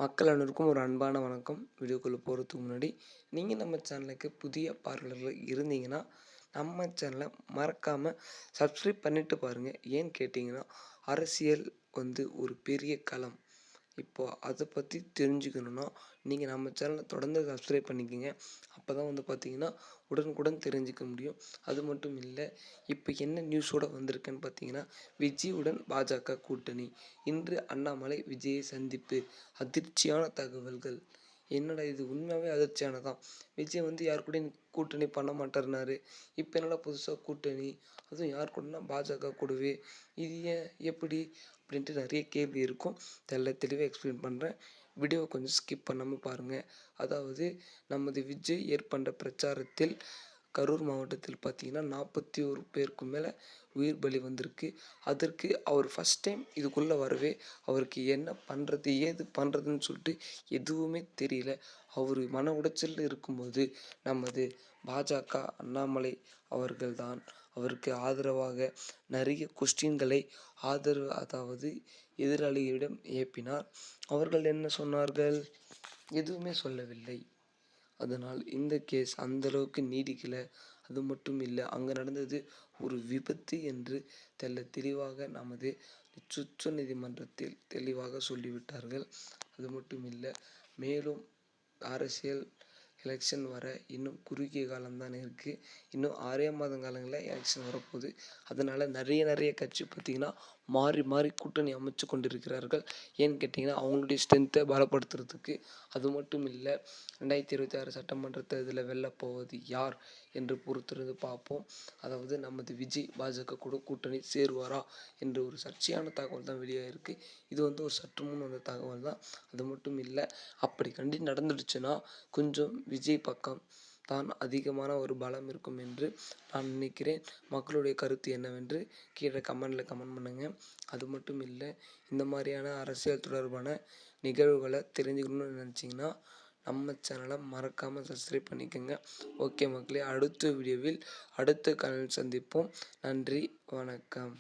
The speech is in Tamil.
மக்கள் அனைவருக்கும் ஒரு அன்பான வணக்கம். வீடியோக்குள்ளே போகிறதுக்கு முன்னாடி நீங்கள் நம்ம சேனலுக்கு புதிய பார்வையாளர்கள் இருந்தீங்கன்னா நம்ம சேனலை மறக்காமல் சப்ஸ்கிரைப் பண்ணிட்டு பாருங்கள். ஏன்னு கேட்டிங்கன்னா அரசியல் ஒரு பெரிய களம். இப்போ அதை பற்றி தெரிஞ்சுக்கணுன்னா நீங்கள் நம்ம சேனலை தொடர்ந்து சப்ஸ்கிரைப் பண்ணிக்கோங்க. அப்போ தான் பார்த்தீங்கன்னா உடனுக்குடன் தெரிஞ்சுக்க முடியும். அது மட்டும் இல்லை, இப்போ என்ன நியூஸோடு வந்திருக்குன்னு பார்த்தீங்கன்னா, விஜயுடன் பாஜக கூட்டணி, இன்று அண்ணாமலை விஜயை சந்திப்பு, அதிர்ச்சியான தகவல்கள். என்னடா இது, உண்மையாகவே அதிர்ச்சியானதான். விஜய் யார் கூடயும் கூட்டணி பண்ண மாட்டேர்னாரு. இப்போ என்னடா புதுசாக கூட்டணி, அதுவும் யார் கூடனா பாஜக கூடவே. இது ஏன், எப்படி அப்படின்ட்டு நிறைய கேள்வி இருக்கும். தெளிவாக எக்ஸ்பிளைன் பண்ணுறேன். வீடியோவை கொஞ்சம் ஸ்கிப் பண்ணாமல் பாருங்கள். அதாவது நமது விஜய் ஏற்பட்ட பிரச்சாரத்தில் கரூர் மாவட்டத்தில் பார்த்தீங்கன்னா 41 பேருக்கு மேலே உயிர் பலி வந்திருக்கு. அதற்கு அவர் ஃபஸ்ட் டைம் இதுக்குள்ளே வரவே அவருக்கு என்ன பண்ணுறது ஏது பண்ணுறதுன்னு சொல்லிட்டு எதுவுமே தெரியல. அவர் மன உடைச்சலில் இருக்கும்போது நமது பாஜக அண்ணாமலை அவர்கள்தான் அவருக்கு ஆதரவாக நிறைய கொஸ்டின்களை அதாவது எதிராளிகளிடம் ஏப்பினார். அவர்கள் என்ன சொன்னார்கள்? எதுவுமே சொல்லவில்லை. அதனால் இந்த கேஸ் அந்தளவுக்கு நீடிக்கலை. அது மட்டும் இல்லை, அங்கே நடந்தது ஒரு விபத்து என்று தெளிவாக நமது உச்ச நீதிமன்றத்தில் தெளிவாக சொல்லிவிட்டார்கள். அது மட்டும் இல்லை, மேலும் அரசியல் எலெக்ஷன் வர இன்னும் குறுகிய காலம்தான் இருக்குது. இன்னும் 6 மாதம் காலங்களில் எலெக்ஷன் வரப்போகுது. அதனால் நிறைய கட்சி பார்த்திங்கன்னா மாறி மாறி கூட்டணி அமைச்சு கொண்டிருக்கிறார்கள். ஏன்னு கேட்டிங்கன்னா அவங்களுடைய ஸ்ட்ரென்த்தை பலப்படுத்துறதுக்கு. அது மட்டும் இல்லை, 2026 சட்டமன்ற தேர்தலில் வெல்லப்போவது யார் என்று பொறுத்திருந்து பார்ப்போம். அதாவது நமது விஜய் பாஜக கூட கூட்டணி சேருவாரா என்ற ஒரு சர்ச்சையான தகவல் தான் வெளியாகிருக்கு. இது ஒரு சற்று முன் வந்த தகவல் தான். அது மட்டும் இல்லை, அப்படி நடந்துடுச்சுன்னா கொஞ்சம் விஜய் பக்கம் தான் அதிகமான ஒரு பலம் இருக்கும் என்று நான் நினைக்கிறேன். மக்களுடைய கருத்து என்னவென்று கீழே கமெண்ட் பண்ணுங்கள். அது மட்டும் இல்லை, இந்த மாதிரியான அரசியல் தொடர்பான நிகழ்வுகளை தெரிஞ்சுக்கணும்னு நினச்சிங்கன்னா நம்ம சேனலை மறக்காமல் சப்ஸ்கிரைப் பண்ணிக்கோங்க. ஓகே மக்களே, அடுத்த வீடியோவில் அடுத்த காலையில் சந்திப்போம். நன்றி, வணக்கம்.